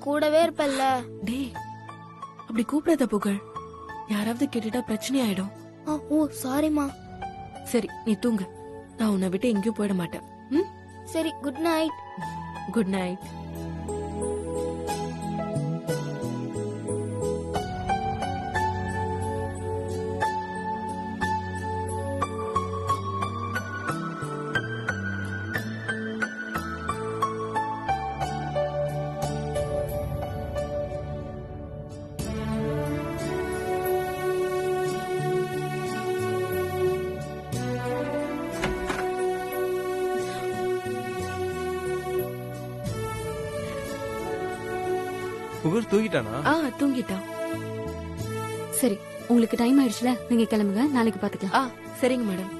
கூடவே இருப்பல்ல. டேய், அப்படி கூப்பிடாத புகழ். யாராவது கேட்டுட்டா பிரச்சனை ஆயிடும். ஓ சாரிமா. சரி, நீ தூங்கு. நான் உன்னை விட்டு எங்கேயும் போயிட மாட்டேன். சரி, குட் நைட். Good night. புகழ் தூங்கிட்டானா? தூங்கிட்டான். சரி, உங்களுக்கு டைம் ஆயிடுச்சுல, நீங்க கிளம்புங்க, நாளைக்கு பாத்துக்கலாம். சரிங்க மேடம்.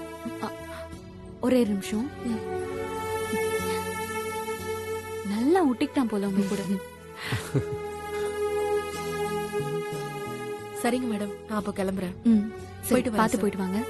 ஒரே நிமிஷம். நல்லா ஒட்டிக்கிட்டான் போல உங்க கூட. சரிங்க மேடம், நான் அப்ப கிளம்புறேன். போயிட்டு பார்த்து போயிட்டு வாங்க.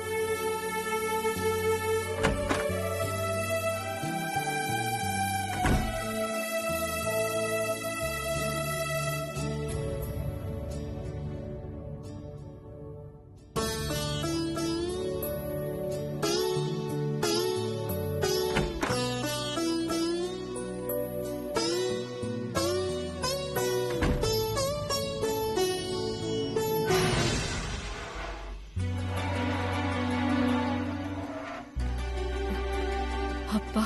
அப்பா,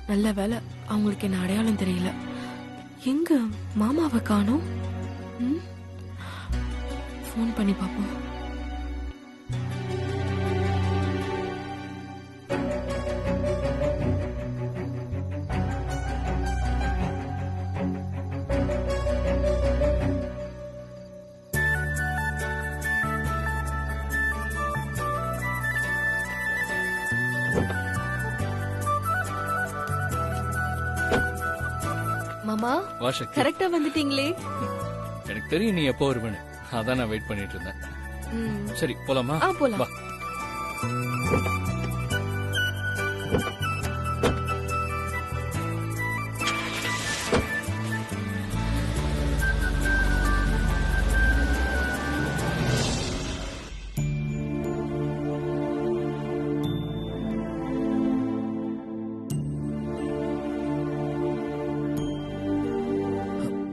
நல்ல வேலை அவங்களுக்கு என்ன அடையாளம் தெரியல. எங்க மாமாவை காணோம்? போன் பண்ணி பாப்போம். மாமா, கரெக்டா வந்துட்டீங்களே. எனக்கு தெரியும் நீ எப்போ வருவேன்னு, அதான் நான் வெயிட் பண்ணிட்டு இருந்தேன். சரி, போலாமா? போலாம்.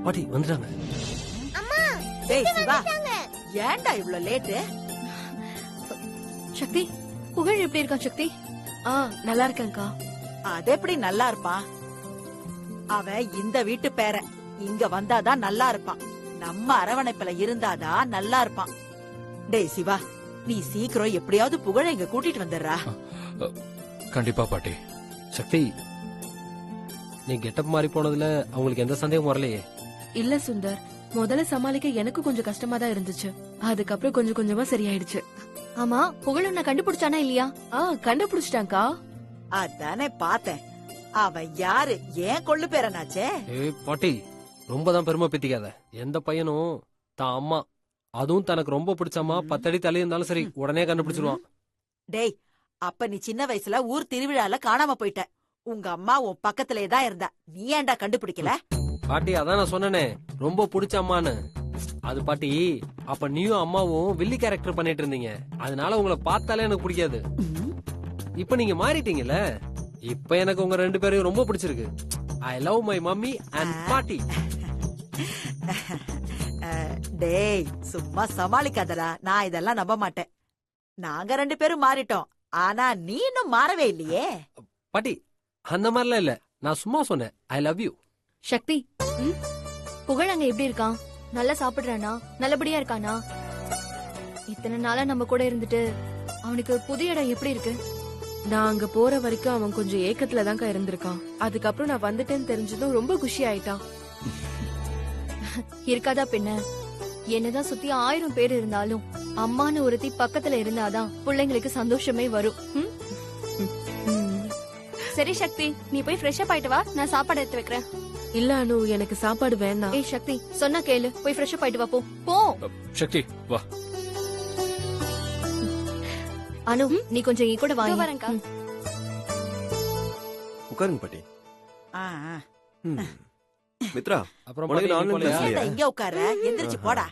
பாட்டி வந்துட்டாங்க. அம்மா, டேய் சிவா, ஏன்டா இவ்ளோ லேட்? சக்தி, புகழ் எப்படி இருக்கா சக்தி? நல்லா இருக்கேன்க்கா. அது எப்படி நல்லா இருப்பான்? அவன் இந்த வீட்டு பேரன், இங்க வந்தாதான் நல்லா இருப்பான். நம்ம அரவணைப்புல இருந்தாதான் நல்லா இருப்பான். டேய் சிவா, நீ சீக்கிரம் எப்படியாவது புகழ இங்க கூட்டிட்டு வந்துடுறா. கண்டிப்பா பாட்டி. சக்தி, நீ கெட்டப் மாறி போனதுல அவங்களுக்கு எந்த சந்தேகம் வரலையே? இல்ல சுந்தர், முதல்ல சமாளிக்க எனக்கு கொஞ்சம் கஷ்டமா தான் இருந்துச்சு. அதுக்கப்புறம் கொஞ்சம் கொஞ்சமா சரியாயிடுச்சு. ஆமா, புகழ் உன்னை கண்டுபிடிச்சானா இல்லையா? கண்டுபிடிச்சிட்டாங்கா. அதானே பார்த்தேன். அவன் யாரு? ஏன் கொள்ளு பேரனாச்சே. பாட்டி, ரொம்ப தான் பெருமை பத்திக்காத. எந்த பையனும் தான் அம்மா, அதுவும் தனக்கு ரொம்ப பிடிச்சம்மா 10 அடி தள்ளி இருந்தாலும் சரி உடனே கண்டுபிடிச்சிருவான். டேய், அப்ப நீ சின்ன வயசுல ஊர் திருவிழால காணாம போயிட்ட. உங்க அம்மா உன் பக்கத்திலே தான் இருந்தா. நீ ஏன்டா கண்டுபிடிக்கல? பாட்டி, அதான் நான் சொன்னனே, ரொம்ப பிடிச்ச அம்மான்னு. அது பாட்டி, அப்ப நீயும் அம்மாவும் வில்லி கேரக்டர் பண்ணிட்டு இருந்தீங்க. அதனால உங்களை பார்த்தாலே எனக்கு பிடிக்காது. இப்ப நீங்க மாறிட்டீங்கல்ல, இப்ப எனக்கு உங்க 2 பேரையும் ரொம்ப பிடிச்சிருக்கு. I love my mummy and பாட்டி. டேய், சும்மா சமாளிக்காதடா. நான் இதெல்லாம் நம்ப மாட்டேன். நாங்க 2 பேரும் மாறிட்டோம், ஆனா நீ இன்னும் மாறவே இல்லையே. பாட்டி, அந்த மாதிரிலாம் இல்ல, நான் சும்மா சொன்னேன். I love you. சக்தி, புகழ் அங்க எப்படி இருக்கான்? நல்லா சாப்பிடுறானா? நல்லபடியா இருக்கானா? இத்தனை நாளா நம்ம கூட இருந்துட்டு அவனுக்கு புதிய இடம் எப்படி இருக்கு? நான் அங்க போற வரைக்கும் அவன் கொஞ்சம் ஏக்கத்துல தான்க்கா இருந்திருக்கான். அதுக்கப்புறம் நான் வந்துட்டேன்னு தெரிஞ்சதும் ரொம்ப குஷி ஆயிட்டான். இருக்காதா பின்ன? என்னதான் சுத்தி 1000 பேர் இருந்தாலும் அம்மான்னு ஒருத்தி பக்கத்துல இருந்தாதான் பிள்ளைங்களுக்கு சந்தோஷமே வரும். சரி சக்தி, நீ போய் ஃப்ரெஷ் அப் ஆயிட்டு வா, நான் சாப்பாடு எடுத்து வைக்கிறேன். இல்ல அனு, எனக்கு சாப்பாடு வேணாம். ஏய் சக்தி, சொன்னா கேளு, போய் ஃப்ரெஷ் அப் ஆயிட்டு வா. போ. சக்தி வா. அனு, நீ கொஞ்சம் இங்க கூட வா. வரேன்க்கா. உட்காருங்க பாட்டி. மித்ரா அப்புறம் உனக்கு பாட்டி, நீ ஆன்லைன் போலையா? கிளாஸ் ஏன்டா இங்க உட்கார, எந்திரிச்சு போடா.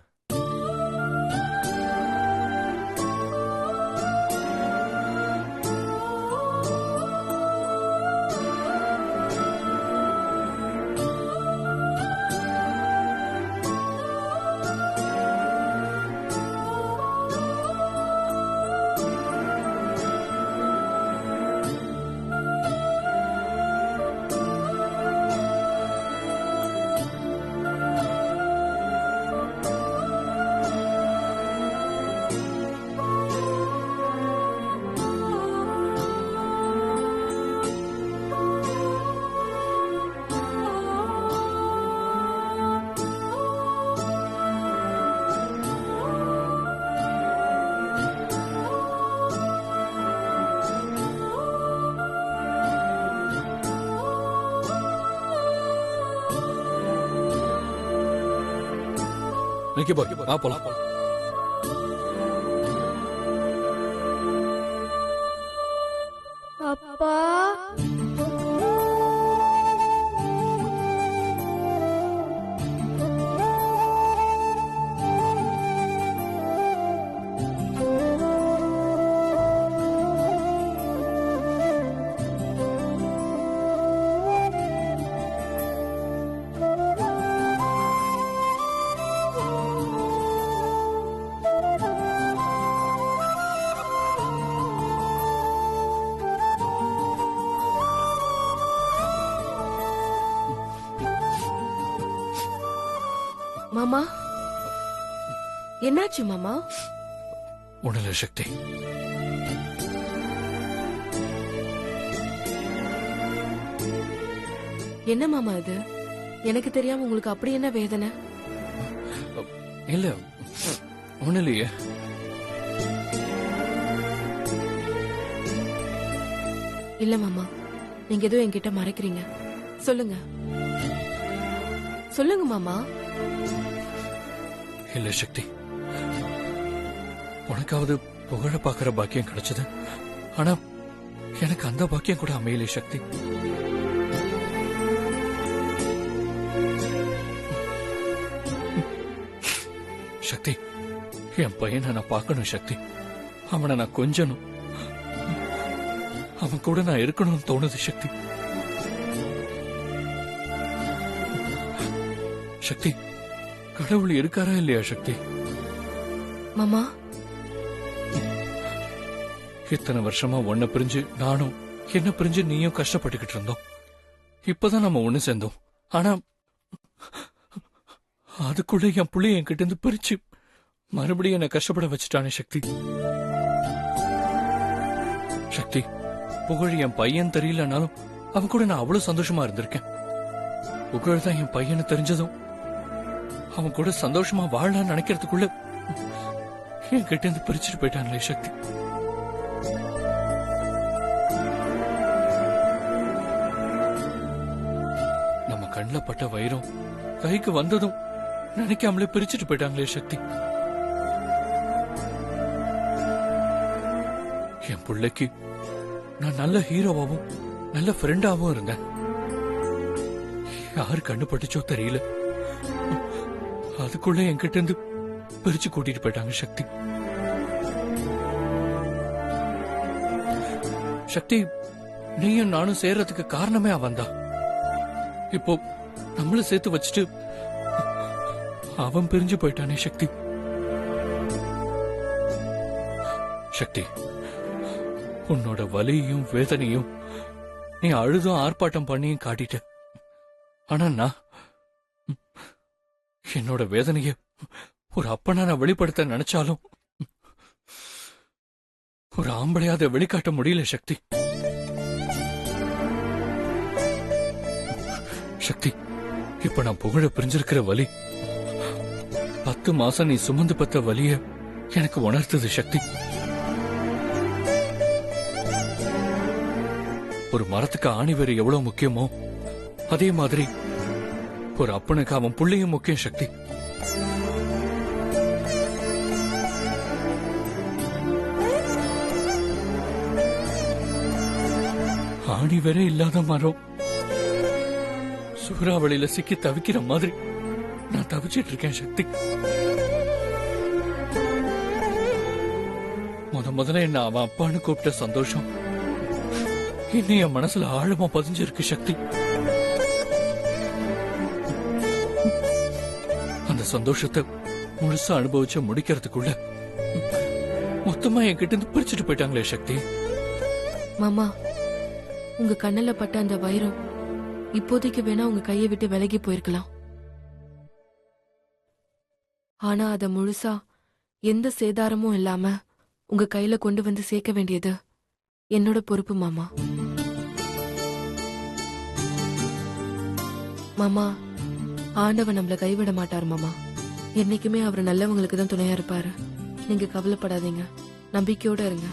நிக்கி பாய், வா போலாம். அப்பா மாமா என்னாச்சு மாமா? உணல சக்தி, என்ன மாமா இது? எனக்கு தெரியாம உங்களுக்கு அப்படி என்ன வேதனை? இல்ல ஒண்ணு இல்லையே. இல்ல மாமா, நீங்க ஏதோ என்கிட்ட மறைக்கிறீங்க. சொல்லுங்க சொல்லுங்க மாமா. இல்ல சக்தி, உனக்காவது புகழ பாக்குற பாக்கியம் கிடைச்சது. ஆனா எனக்கு அந்த பாக்கியம் கூட அமையல சக்தி. சக்தி, என் பையனை நான் பார்க்கணும் சக்தி. அவனை நான் கொஞ்சணும், அவன் கூட நான் இருக்கணும்னு தோணுது சக்தி. சக்தி, கடவுள் இருக்காரா இல்லையா சக்தி? மாமா, இத்தனை வருஷமா ஒன்ன பிரிஞ்சு நானும், என்ன பிரிஞ்சு நீயும் கஷ்டப்பட்டுக்கிட்டு இருந்தோம். இப்பதான் நம்ம ஒண்ணு சேர்ந்தோம். ஆனா அதுக்குள்ள என் புள்ளைய என்கிட்ட இருந்து பிரிச்சு மறுபடியும் என்ன கஷ்டப்பட வச்சுட்டானே சக்தி. சக்தி, புகழ் என் பையன் தெரியலனாலும் அவன் கூட நான் அவ்வளவு சந்தோஷமா இருந்திருக்கேன். புகழ் தான் என் பையனை தெரிஞ்சதும் அவன் கூட சந்தோஷமா வாழலாம்னு நினைக்கிறதுக்குள்ள என்கிட்ட இருந்து பிரிச்சுட்டு போயிட்டாங்களே சக்தி. நம்ம கண்ணுல பட்ட வைரம் கைக்கு வந்ததும் நினைக்காமலே பிரிச்சுட்டு போயிட்டாங்களே சக்தி. என் பிள்ளைக்கு நான் நல்ல ஹீரோவாவும் நல்ல ஃப்ரெண்டாவும் இருந்தேன். யாரு கண்டுபட்டுச்சோ தெரியல, அதுக்குள்ள என்கிட்ட இருந்து பிரிச்சு கூட்டிட்டு போயிட்டாங்க சக்தி. சக்தி, நீயும் நானும் சேர்றதுக்கு காரணமே அவன் தான். இப்போ நம்மள சேர்த்து வச்சுட்டு அவன் பிரிஞ்சு போயிட்டானே சக்தி. சக்தி, உன்னோட வலியையும் வேதனையும் நீ அழுதும் ஆர்ப்பாட்டம் பண்ணியும் காட்டிட்ட. ஆனா நான் என்னோட வேதனைய ஒரு அப்பனா நான் வெளிப்படுத்த நினைச்சாலும் ஒரு ஆம்பளையா அதை வெளிக்காட்ட முடியல சக்தி. சக்தி, இப்ப நான் புகழ பிரிஞ்சிருக்கிற வலி 10 மாசம் நீ சுமந்து பெத்த வலிய எனக்கு உணர்த்தது சக்தி. ஒரு மரத்துக்கு ஆணி வேறு எவ்வளவு முக்கியமோ அதே மாதிரி ஒரு அப்பனுக்கு அவன் புள்ளையும் முக்கியம் சக்தி. ஆணி வேற இல்லாத மரம் சூறாவளியில சிக்கி தவிக்கிற மாதிரி நான் தவிச்சிட்டு இருக்கேன் சக்தி. முதல்ல என்ன அவன் அப்பான்னு கூப்பிட்ட சந்தோஷம் இன்னும் என் மனசுல ஆழமா பதிஞ்சிருக்கு சக்தி. அந்த சந்தோஷத்தை முழுசா அனுபவிச்சு முடிக்கிறதுக்குள்ள மொத்தமா என்கிட்ட இருந்து பிரிச்சுட்டு போயிட்டாங்களே சக்தி. மாமா, உங்க கண்ணுல பட்ட அந்த வைரம் இப்போதைக்கு வேணா உங்க கையை விட்டு விலகி போயிருக்கலாம். ஆனா அத முழுசா எந்த சேதாரமும் இல்லாம உங்க கையில கொண்டு வந்து சேர்க்க வேண்டியது என்னோட பொறுப்பு மாமா. மாமா, ஆண்டவன் நம்மள கைவிட மாட்டார் மாமா. என்னைக்குமே அவர் நல்லவங்களுக்கு தான் துணையா இருப்பாரு. நீங்க கவலைப்படாதீங்க, நம்பிக்கையோட இருங்க.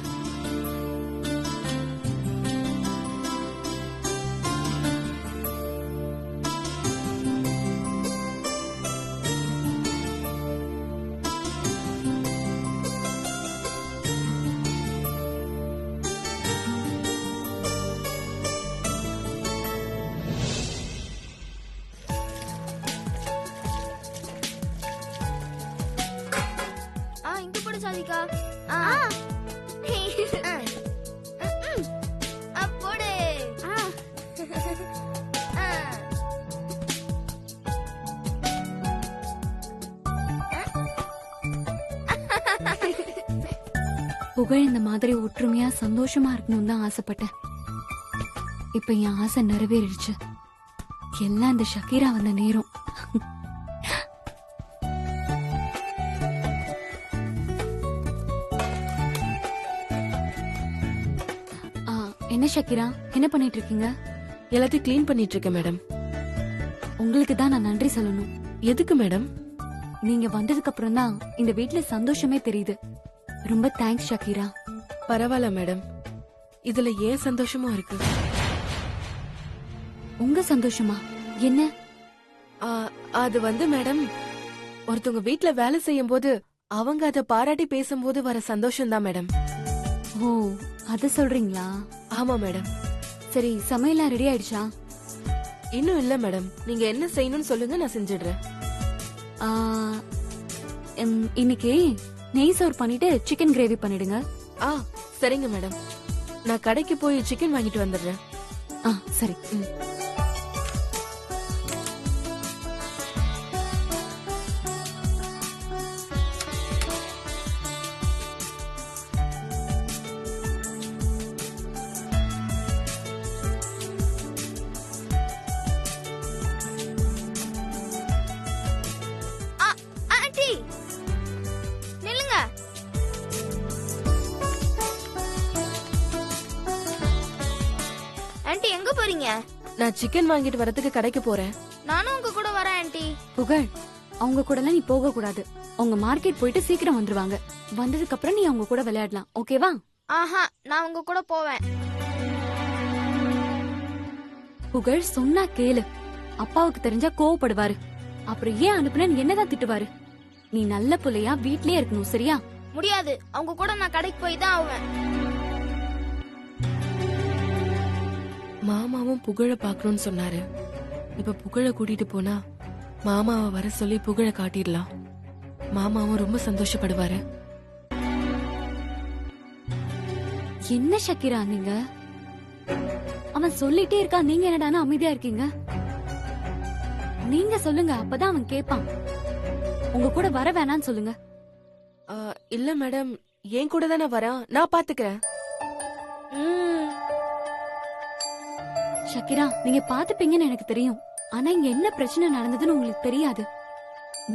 இங்க போடு சாதிகா. போடு. புகழ் இந்த மாதிரி ஒற்றுமையா சந்தோஷமா இருக்கணும்னு தான் ஆசைப்பட்டேன். இப்ப என் ஆசை நிறைவேறிடுச்சு. எல்லாம் இந்த ஷக்கீரா வந்த நேரம். என்ன ஷக்கீரா, என்ன பண்ணிட்டு இருக்கீங்க? எல்லாத்தையும் கிளீன் பண்ணிட்டு இருக்கேன் மேடம். உங்களுக்கு தான் நான் நன்றி சொல்லணும். எதுக்கு மேடம்? நீங்க வந்ததுக்கு அப்புறம் தான் இந்த வீட்ல சந்தோஷமே தெரியுது. ரொம்ப தேங்க்ஸ் ஷக்கீரா. பரவாயில்ல மேடம், இதுல ஏன் சந்தோஷமும் இருக்கு. உங்க சந்தோஷமா? என்ன? அது வந்து மேடம், ஒருத்தவங்க வீட்ல வேலை செய்யும் போது அவங்க அத பாராட்டி பேசும்போது வர சந்தோஷம் தான் மேடம். ஓ, அத சொல்றீங்களா? ஆமா மேடம். சரி, சமையல்லாம் ரெடி ஆயிடுச்சா? இன்னும் இல்ல மேடம். நீங்க என்ன செய்யணும்னு சொல்லுங்க, நான் செஞ்சிடுறேன். இன்னைக்கு நெய் சோறு பண்ணிட்டு சிக்கன் கிரேவி பண்ணிடுங்க. சரிங்க மேடம். நான் கடைக்கு போய் சிக்கன் வாங்கிட்டு வந்துடுறேன். சரி. நான் சிக்கன் வாங்கிட்டு வரதுக்கு கடைக்கு போறேன். நானும் உங்க கூட வரேன் ஆண்டி. புகழ், அவங்க கூட எல்லாம் நீ போக கூடாது. அவங்க மார்க்கெட் போயிட்டு சீக்கிரம் வந்துருவாங்க. வந்ததுக்கு அப்புறம் நீ அவங்க கூட விளையாடலாம், ஓகேவா? நான் உங்க கூட போவேன். புகழ், சொன்னா கேளு. அப்பாவுக்கு தெரிஞ்சா கோவப்படுவாரு. அப்புறம் ஏன் அனுப்புனேன்னு என்னதான் திட்டுவாரு. நீ நல்ல புள்ளையா வீட்லயே இருக்கணும், சரியா? முடியாது, அவங்க கூட நான் கடைக்கு போய் தான் ஆவேன். மாமாவும் புகழ பாக்கணும்னு சொன்னாரு. இப்ப புகழ கூட்டிட்டு போனா மாமாவை வர சொல்லி புகழ காட்டிடலாம். மாமாவும் ரொம்ப சந்தோஷப்படுவாரு. என்ன ஷக்கீரா நீங்க? அவன் சொல்லிட்டே இருக்கா, நீங்க என்னடானா அமைதியா இருக்கீங்க? நீங்க சொல்லுங்க, அப்பதான் அவன் கேட்பான். உங்க கூட வர வேணான்னு சொல்லுங்க. இல்ல மேடம், என் கூட தானே வரான், நான் பாத்துக்கிறேன். ஷக்கீரா, நீங்க பாத்துப்பீங்கன்னு எனக்கு தெரியும். ஆனா இங்க என்ன பிரச்சனை நடந்ததுன்னு உங்களுக்கு தெரியாது.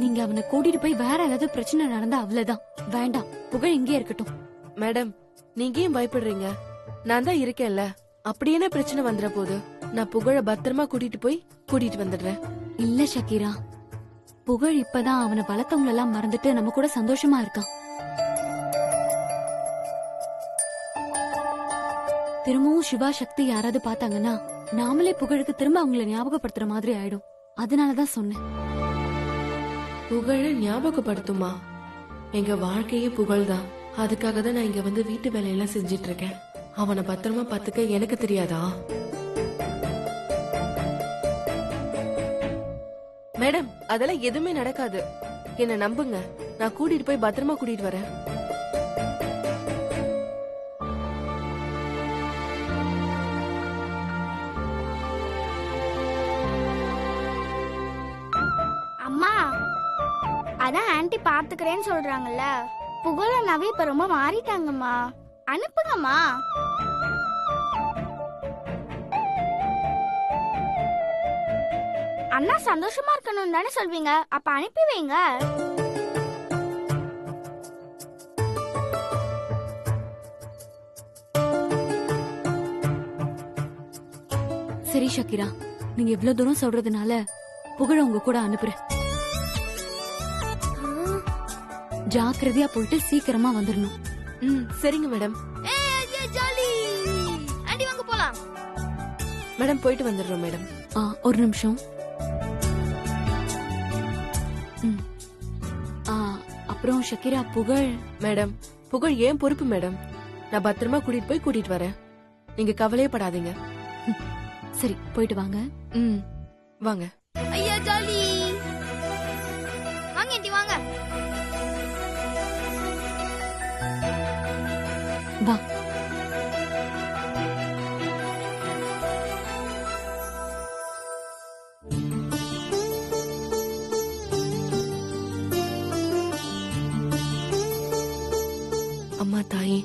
நீங்க அவனை கூட்டிட்டு போய் வேற ஏதாவது பிரச்சனை நடந்தா அவ்வளவுதான். வேண்டாம், புகழ் இங்கே இருக்கட்டும். மேடம், நீங்க ஏன் பயப்படுறீங்க? நான் தான் இருக்கேன்ல. அப்படி என்ன பிரச்சனை வந்துற போது நான் புகழ பத்திரமா கூட்டிட்டு வந்துடுறேன். இல்ல ஷக்கீரா, புகழ் இப்பதான் அவனை வளர்த்தவங்க எல்லாம் மறந்துட்டு நம்ம கூட சந்தோஷமா இருக்கான். திரும்பவும் சிவா சக்தி யாராவது பார்த்தாங்கன்னா நாமளே புகழுக்கு திரும்ப அவங்கள ஞாபகப்படுத்துற மாதிரி ஆயிடும். அதனாலதான் சொன்னேன். புகழ ஞாபகப்படுத்துமா? எங்க வாழ்க்கையே புகழ் தான். அதுக்காக தான் நான் இங்க வந்து வீட்டு வேலையெல்லாம் செஞ்சிட்டு இருக்கேன். அவனை பத்திரமா பாத்துக்க எனக்கு தெரியாதா? மேடம் அதெல்லாம் எதுவுமே நடக்காது. என்ன நம்புங்க, நான் கூட்டிட்டு போய் பத்திரமா கூட்டிட்டு வரேன். அம்மா, அதான் ஆன்ட்டி பாத்துக்கிறேன்னு சொல்றாங்கல்ல. புகழ நவி இப்ப ரொம்ப மாறிட்டாங்கம்மா. அனுப்புங்கம்மா. அண்ணா சந்தோஷமா இருக்கணும் தானே சொல்வீங்க, அப்ப அனுப்பி வைங்க. சரி ஷக்கீரா, நீங்க இவ்ளோ தூரம் சொல்றதுனால புகழ உங்க கூட அனுப்புறேன். ஜாக்கிரதையா போயிட்டு சீக்கிரமா வந்துடணும். சரிங்க மேடம். ஜாலி ஆண்டி, வாங்க போலாம். மேடம் போயிட்டு வந்துடுறோம் மேடம். ஒரு நிமிஷம். அப்புறம் ஷக்கீரா, புகழ் மேடம் புகழ் ஏன் பொறுப்பு மேடம். நான் பத்திரமா கூட்டிட்டு போய் கூட்டிட்டு வரேன். நீங்க கவலையே படாதீங்க. சரி, போயிட்டு வாங்க. வாங்க. ஐயா ஜாலி, வாங்க ஆண்டி வாங்க. வா. அம்மா தாயே,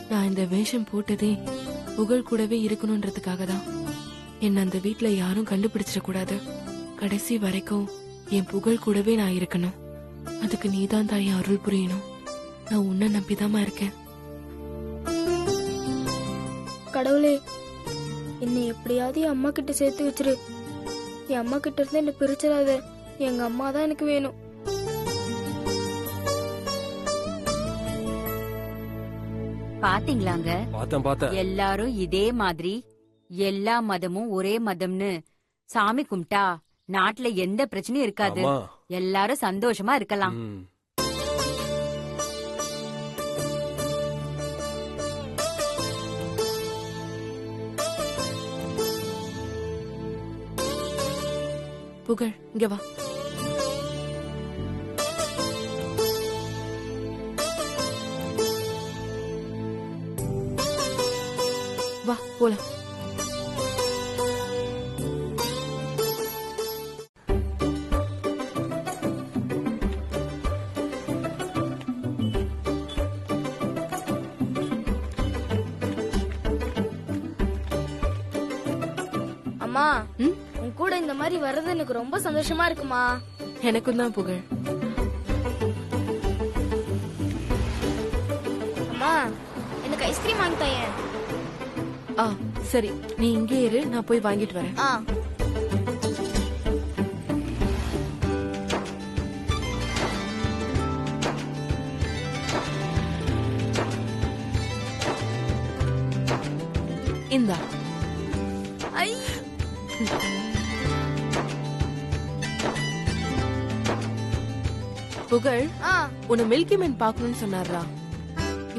நான் இந்த வேஷம் போட்டதே புகழ் கூடவே இருக்கணும்ன்றதுக்காக தான். என்ன அந்த வீட்ல யாரும் கண்டுபிடிச்சிட கூடாது. கடைசி வரைக்கும் என் புகழ் கூடவே நான் இருக்கணும். அதுக்கு நீதான் தாயே அருள் புரியணும். நான் உன்னை நம்பிதாமா இருக்கேன். கடவுளே, என்னை எப்படியாவது என் அம்மா கிட்ட சேர்த்து வச்சிரு. என் அம்மா கிட்ட இருந்து என்ன பிரிச்சிடாத. எங்க அம்மா தான் எனக்கு வேணும். பாத்தீங்களாங்க, பார்த்தேன். எல்லாரும் இதே மாதிரி எல்லா மதமும் ஒரே மதம்னு சாமி கும்பிட்டா நாட்டுல எந்த பிரச்சனையும் இருக்காது. ஆமா. எல்லாரும் சந்தோஷமா இருக்கலாம். ம். புகழ் இங்க வா. வா போலாம். அம்மா, உன் கூட இந்த மாதிரி வர்றது எனக்கு ரொம்ப சந்தோஷமா இருக்குமா. எனக்கும் தான் புகழ். அம்மா, எனக்கு ஐஸ்கிரீம் வாங்கி தாயேன். சரி, நீ இங்கே இரு, நான் போய் வாங்கிட்டு வரேன். இந்தா. ஐ, புகழ் உன்னை மில்கி மேன் பாக்கணும்னு சொன்னாரா?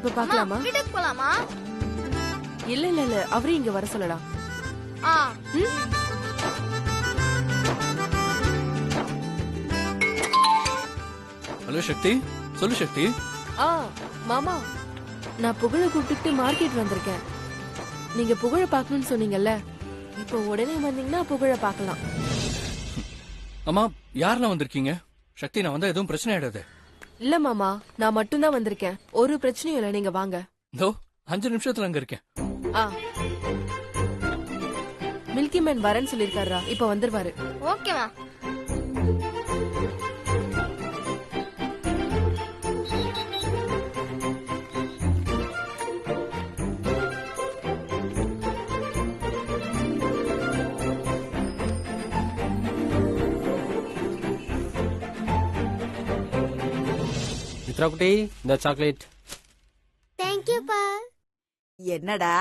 இப்ப பாக்கலாமா? வீட்டுக்கு போலாமா? இல்ல இல்ல இல்ல, அவரே இங்க வர சொல்லலாம். ஹலோ சக்தி, சொல்லு சக்தி. மாமா, நான் புகழை கூப்பிட்டு மார்க்கெட் வந்திருக்கேன். நீங்க புகழை பாக்கணும்னு சொன்னீங்கல்ல, இப்ப உடனே வந்தீங்கன்னா புகழை பாக்கலாம். அம்மா, யாரெல்லாம் வந்திருக்கீங்க? சக்தி, நான் வந்தா எதுவும் பிரச்சனை ஆயிடாது. இல்ல மாமா, நான் மட்டும்தான் வந்திருக்கேன். ஒரு பிரச்சனையும் இல்ல, நீங்க வாங்க. 5 நிமிஷத்துல அங்க இருக்கேன். மில்கி மேன் வரேன்னு சொல்லிருக்காரா, இப்ப வந்துருவாரு. ஓகேவா? மித்ரா குட்டி, இந்த சாக்லேட். தேங்க்யூ பா. என்னடா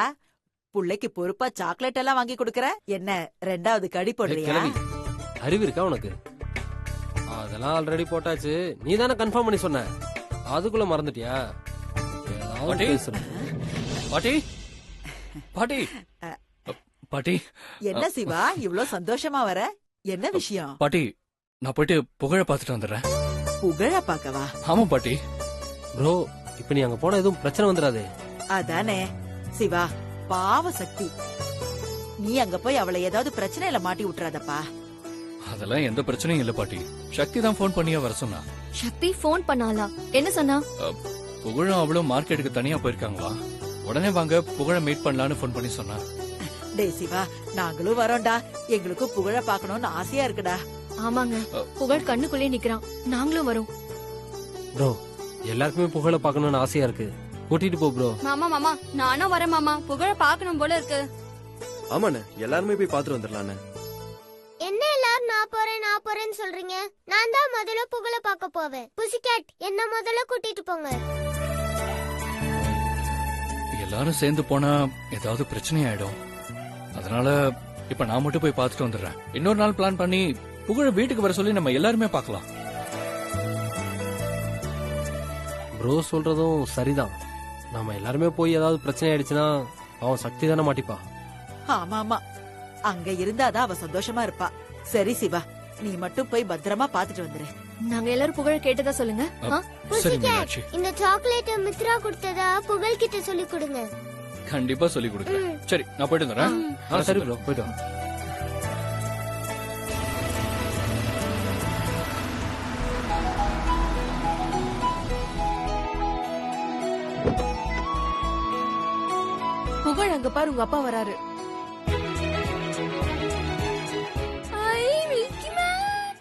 புள்ளைக்கு பொறுப்பா சாக்லேட் எல்லாம் வாங்கி கொடுக்கற? என்ன 2வது கடி போடுறியா? கிளவி, அறிவு இருக்கா உனக்கு? அதெல்லாம் ஆல்ரெடி போட்டாச்சு. நீ தானே கன்ஃபார்ம் பண்ணி சொன்ன, அதுக்குள்ள மறந்துட்டியா? பாட்டி, பாட்டி, பாட்டி, பாட்டி. என்ன சிவா இவ்ளோ சந்தோஷமா வர? என்ன விஷயம்? பாட்டி, நான் போயிட்டு புகழ பாத்துட்டு வந்துடுறேன். புகழ பாக்கவா? ஆமா பாட்டி. ப்ரோ இப்ப நீ அங்க போனா எதுவும் பிரச்சனை வந்துடாது. அதானே சிவா, பாவ சக்தி, நீ அங்க போய் அவளை ஏதாவது பிரச்சனையில மாட்டி விட்டுறாதப்பா. அதெல்லாம் எந்த பிரச்சனையும் இல்ல பாட்டி. சக்தி தான் போன் பண்ணியா வர சொன்னா. சக்தி ஃபோன் பண்ணாளா? என்ன சொன்னா? புகழும் அவளும் மார்க்கெட்டுக்கு தனியா போயிருக்காங்களா, உடனே வாங்க புகழ மீட் பண்ணலான்னு போன் பண்ணி சொன்னா. டேய் சிவா, நாங்களும் வரோம்டா. எங்களுக்கும் புகழ பாக்கணும்னு ஆசையா இருக்குடா. ஆமாங்க, புகழ் கண்ணுக்குள்ளே நிக்கிறான். நாங்களும் வரோம். ப்ரோ எல்லாருக்குமே புகழ பார்க்கணும்னு ஆசையா இருக்கு. கூட்டிட்டு போ ப்ரோ. மாமா மாமா நானும் வரேன் மாமா, புகழ பாக்கணும் போல இருக்கு. ஆமாண்ணே, எல்லாருமே போய் பாத்துட்டு வந்துடலாண்ணே. என்ன எல்லாரும் நான் போறேன்னு சொல்றீங்க? நான் தான் முதல்ல புகழ பார்க்க போவேன். புசிகேட், என்ன முதல்ல கூட்டிட்டு போங்க. எல்லாரும் சேர்ந்து போனா ஏதாவது பிரச்சனை ஆயிடும். அதனால இப்ப நான் மட்டும் போய் பாத்துட்டு வந்துடுறேன். இன்னொரு நாள் பிளான் பண்ணி புகழ வீட்டுக்கு வர சொல்லி நம்ம எல்லாருமே பார்க்கலாம். ப்ரோ சொல்றதும் சரிதான். நாம எல்லாருமே போய் ஏதாவது பிரச்சனை ஆயிடுச்சுன்னா அவன் சக்தி தானே மாட்டிப்பா. ஆமா ஆமா, அங்க இருந்தாதான் அவ சந்தோஷமா இருப்பா. சரி சிவா, நீ மட்டும் போய் பத்திரமா பாத்துட்டு வந்துரு. நாங்க எல்லாரும் புகழ கேட்டதா சொல்லுங்க. ஆ? சரி மீனாட்சி, இந்த சாக்லேட் மித்ரா கொடுத்ததா புகழ் கிட்ட சொல்லி கொடுங்க. கண்டிப்பா சொல்லி கொடுக்குறேன். சரி, நான் போயிட்டு வந்துடுறேன். சரி ப்ரோ, போயிட்டு வா. புகழ் அங்க பாரு, உங்க அப்பா வராரு.